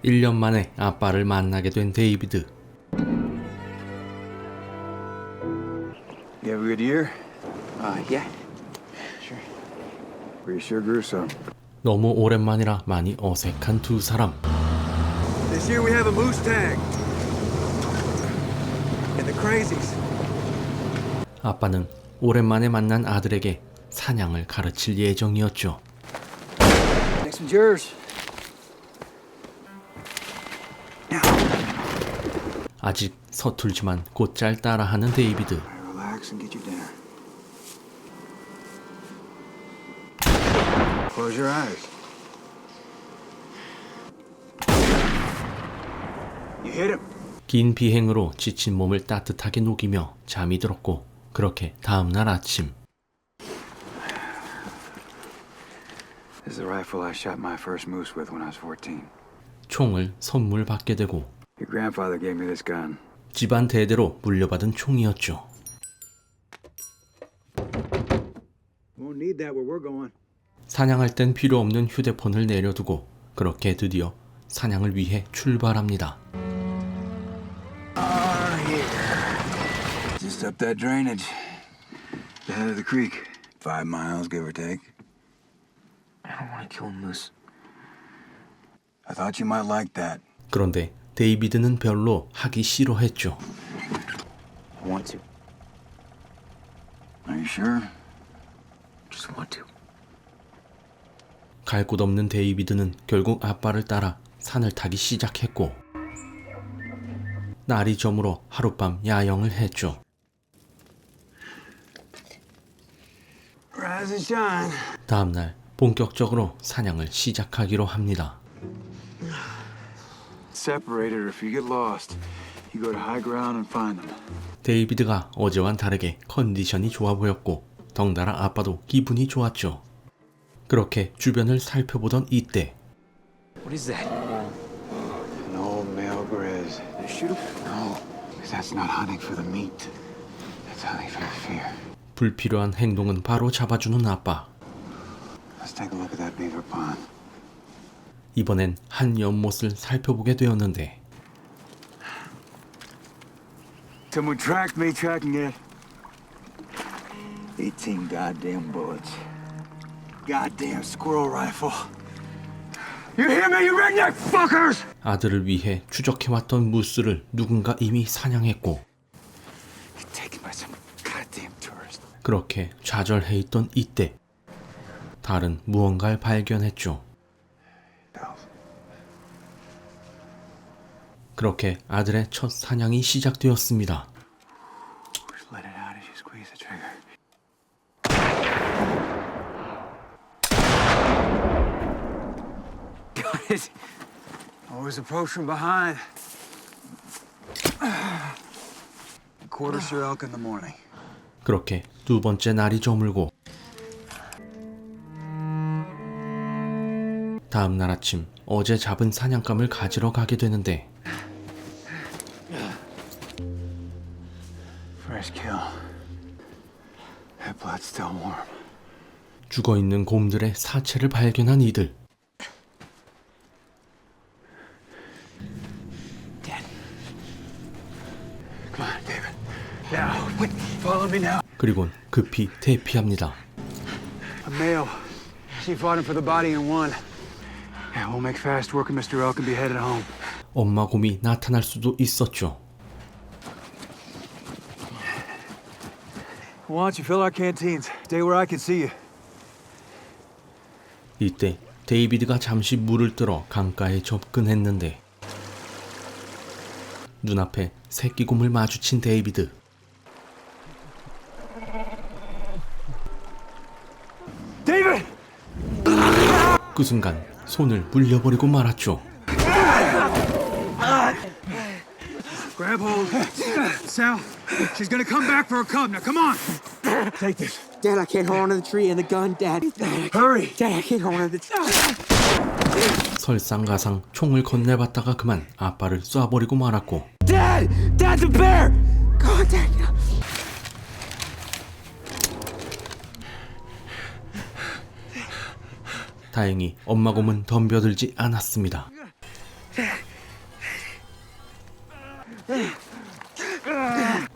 1년 만에 아빠를 만나게 된 데이비드. You have a good year? Yeah. Sure. We sure grew some. 너무 오랜만이라 많이 어색한 두 사람. This year we have a moose tag. And the crazies. 아빠는 오랜만에 만난 아들에게 사냥을 가르칠 예정이었죠. Next one's yours. 아직 서툴지만 곧잘 따라하는 데이비드. Relax and get your dinner. Close your eyes. You hit him. 긴 비행으로 지친 몸을 따뜻하게 녹이며 잠이 들었고, 그렇게 다음날 아침. This is the rifle I shot my first moose with when I was 14. 총을 선물 받게 되고, Your grandfather gave me this gun. 집안 대대로 물려받은 총이었죠. Won't need that where we're going. 사냥할 땐 필요 없는 휴대폰을 내려두고 그렇게 드디어 사냥을 위해 출발합니다. Just up that drainage. The head of the creek. 5 miles, give or take. I don't want to kill a moose. I thought you might like that. 그런데 데이비드는 별로 하기 싫어했죠. I want to. Are you sure? Just want to. 갈 곳 없는 데이비드는 결국 아빠를 따라 산을 타기 시작했고, 날이 저물어 하룻밤 야영을 했죠. Rise and shine. 다음날 본격적으로 사냥을 시작하기로 합니다. Separated, or if you get lost, you go to high ground and find them. 데이비드가 어제와는 다르게 컨디션이 좋아 보였고, 덩달아 아빠도 기분이 좋았죠. 그렇게 주변을 살펴보던 이때 What is that? An old male grizz. Did you shoot him? No, because that's not hunting for the meat. That's hunting for the fear. 불필요한 행동은 바로 잡아주는 아빠. Let's take a look at that beaver pond. 이번엔 한 연못을 살펴보게 되었는데, Someone tracked me tracking it. 18 goddamn bullets. Goddamn squirrel rifle. You hear me, you redneck fuckers? 아들을 위해 추적해왔던 무스를 누군가 이미 사냥했고, You're taken by some goddamn tourist. 그렇게 좌절해 있던 이때 다른 무언가를 발견했죠. 그렇게 아들의 첫 사냥이 시작되었습니다. Just let it out as you squeeze the trigger. Got it. Always approach from behind. Quarters your elk in the morning. 그렇게 두 번째 날이 저물고, 다음 날 아침 어제 잡은 사냥감을 가지러 가게 되는데, Fresh kill. That blood's still warm. 죽어있는 곰들의 사체를 발견한 이들. Come on, David. Now, follow me now. 그리곤 급히 대피합니다. A male. She fought him for the body and won. Yeah, we'll make fast work of Mr. Elk and be headed home. 엄마 곰이 나타날 수도 있었죠. Why don't you fill our canteens? Stay where I can see you. 이때 데이비드가 잠시 물을 들어 강가에 접근했는데, 눈앞에 새끼곰을 마주친 데이비드. David! 그 순간 손을 물려버리고 말았죠. Grab hold. Sal, she's gonna come back for her cub. Now, come on. Take this. Dad, I can't hold onto the tree and the gun, Dad. Hurry. Dad, I can't hold onto the tree. 설상가상 총을 건네봤다가 그만 아빠를 쏴버리고 말았고, Dad! Dad's a bear! Go on, Dad. 다행히 엄마 곰은 덤벼들지 않았습니다. Dad.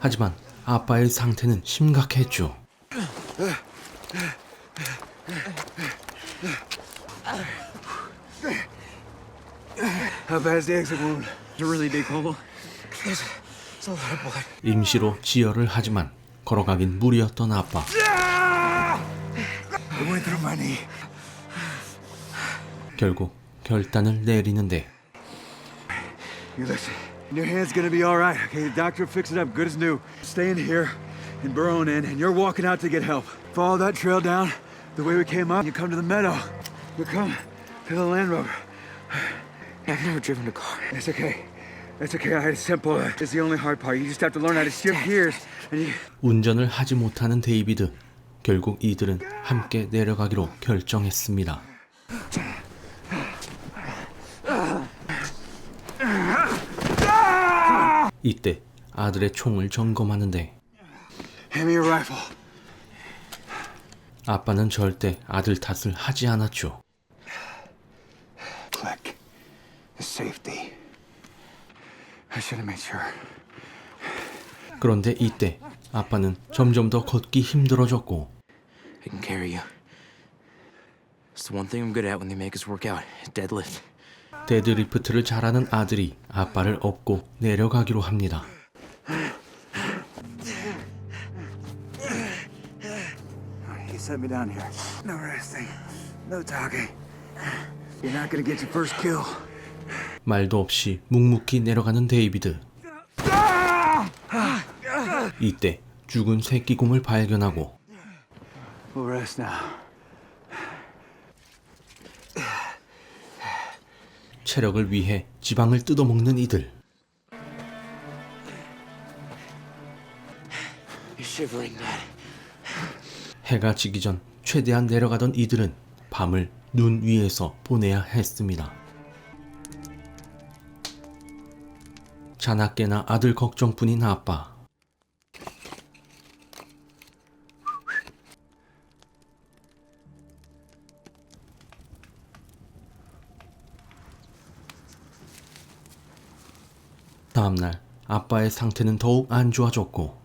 하지만 아빠의 상태는 심각했죠. How bad's the exit wound? It's a really big hole. It's a lot of blood. 임시로 지혈을 하지만 걸어가긴 무리였던 아빠. It went through my knee. 결국 결단을 내리는데 You listen. Your hand's gonna be all right. Okay, the doctor will fix it up good as new. Stay in here and burrow in, and you're walking out to get help. Follow that trail down the way we came up. You come to the meadow. You come to the Land Rover. I've never driven a car. It's okay. It's okay. I had it simple. It's the only hard part. You just have to learn how to shift gears. And you... 운전을 하지 못하는 데이비드. 결국 이들은 함께 내려가기로 결정했습니다. 이때 아들의 총을 점검하는데 Hand me your rifle. 아빠는 절대 아들 탓을 하지 않았죠. Click. The safety. I should have made sure. 그런데 이때 아빠는 점점 더 걷기 힘들어졌고 I can carry you. It's the one thing I'm good at when they make us work out. Deadlift. 데드리프트를 잘하는 아들이 아빠를 업고 내려가기로 합니다. You set me down here. No resting. No talking. You're not gonna get your first kill. 말도 없이 묵묵히 내려가는 데이비드. 이때 죽은 새끼곰을 발견하고 We'll rest now. 체력을 위해 지방을 뜯어먹는 이들. You're shivering, Dad. 해가 지기 전 최대한 내려가던 이들은 밤을 눈 위에서 보내야 했습니다. 자나깨나 아들 걱정뿐인 아빠. 다음날 아빠의 상태는 더욱 안 좋아졌고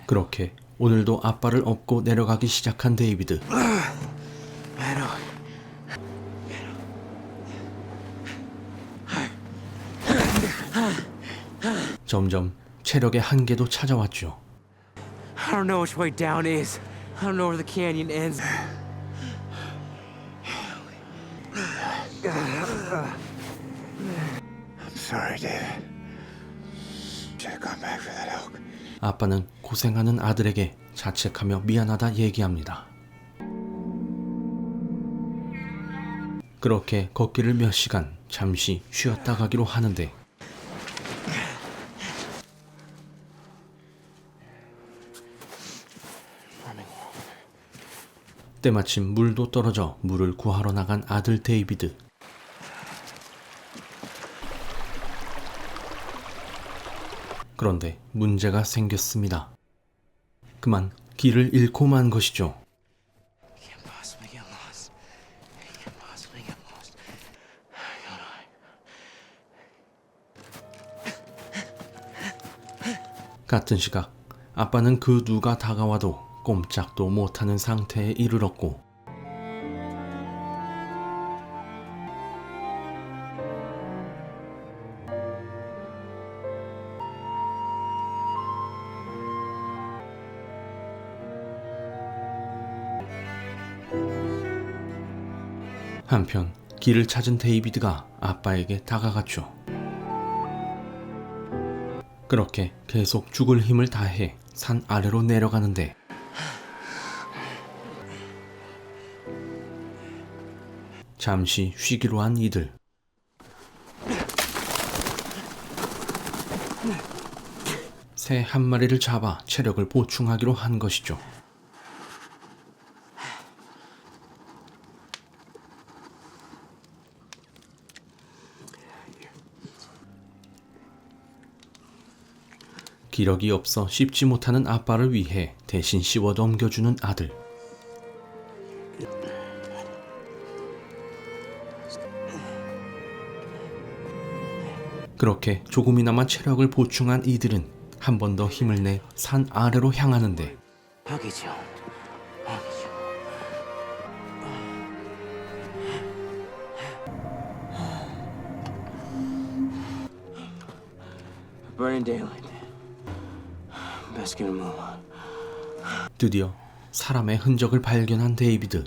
그렇게 오늘도 아빠를 업고 내려가기 시작한 데이비드. 점점 체력의 한계도 찾아왔죠. I don't know which way down is. I don't know where the canyon ends. I'm sorry, David. Should have gone back for that elk. 아빠는 고생하는 아들에게 자책하며 미안하다 얘기합니다. 그렇게 걷기를 몇 시간 잠시 쉬었다 가기로 하는데 때마침 물도 떨어져 물을 구하러 나간 아들 데이비드. 그런데 문제가 생겼습니다. 그만 길을 잃고 만 것이죠. Can't possibly get lost. Can't possibly get lost. 같은 시각 아빠는 그 누가 다가와도 꼼짝도 못하는 상태에 이르렀고 한편 길을 찾은 데이비드가 아빠에게 다가갔죠. 그렇게 계속 죽을 힘을 다해 산 아래로 내려가는데 잠시 쉬기로 한 이들. 새 한 마리를 잡아 체력을 보충하기로 한 것이죠. 기력이 없어 씹지 못하는 아빠를 위해 대신 씹어 넘겨주는 아들. 그렇게 조금이나마 체력을 보충한 이들은 한 번 더 힘을 내 산 아래로 향하는데 여기죠. Burning daylight. Best get a move on. 드디어 사람의 흔적을 발견한 데이비드.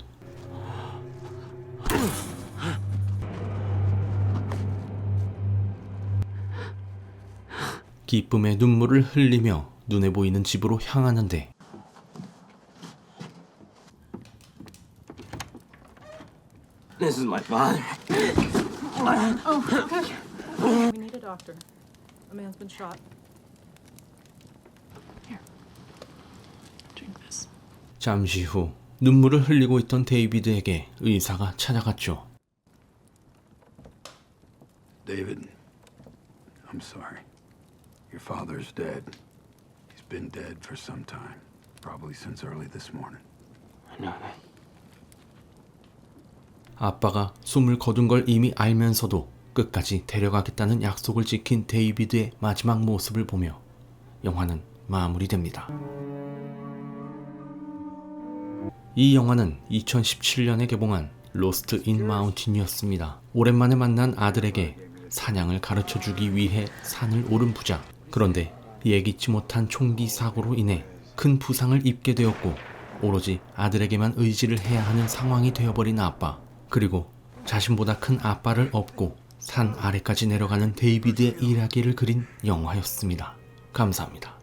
기쁨의 눈물을 흘리며 눈에 보이는 집으로 향하는데 This is my father. Oh, okay. We need a doctor. A man's been shot. Here. Drink this. 잠시 후 눈물을 흘리고 있던 데이비드에게 의사가 찾아갔죠. David, I'm sorry. Your father's dead. He's been dead for some time. Probably since early this morning. I know that. 아빠가 숨을 거둔 걸 이미 알면서도 끝까지 데려가겠다는 약속을 지킨 데이비드의 마지막 모습을 보며 영화는 마무리됩니다. 이 영화는 2017년에 개봉한 로스트 인 마운틴이었습니다. 오랜만에 만난 아들에게 사냥을 가르쳐주기 위해 산을 오른 부자. 그런데 예기치 못한 총기 사고로 인해 큰 부상을 입게 되었고 오로지 아들에게만 의지를 해야 하는 상황이 되어버린 아빠. 그리고 자신보다 큰 아빠를 업고 산 아래까지 내려가는 데이비드의 이야기를 그린 영화였습니다. 감사합니다.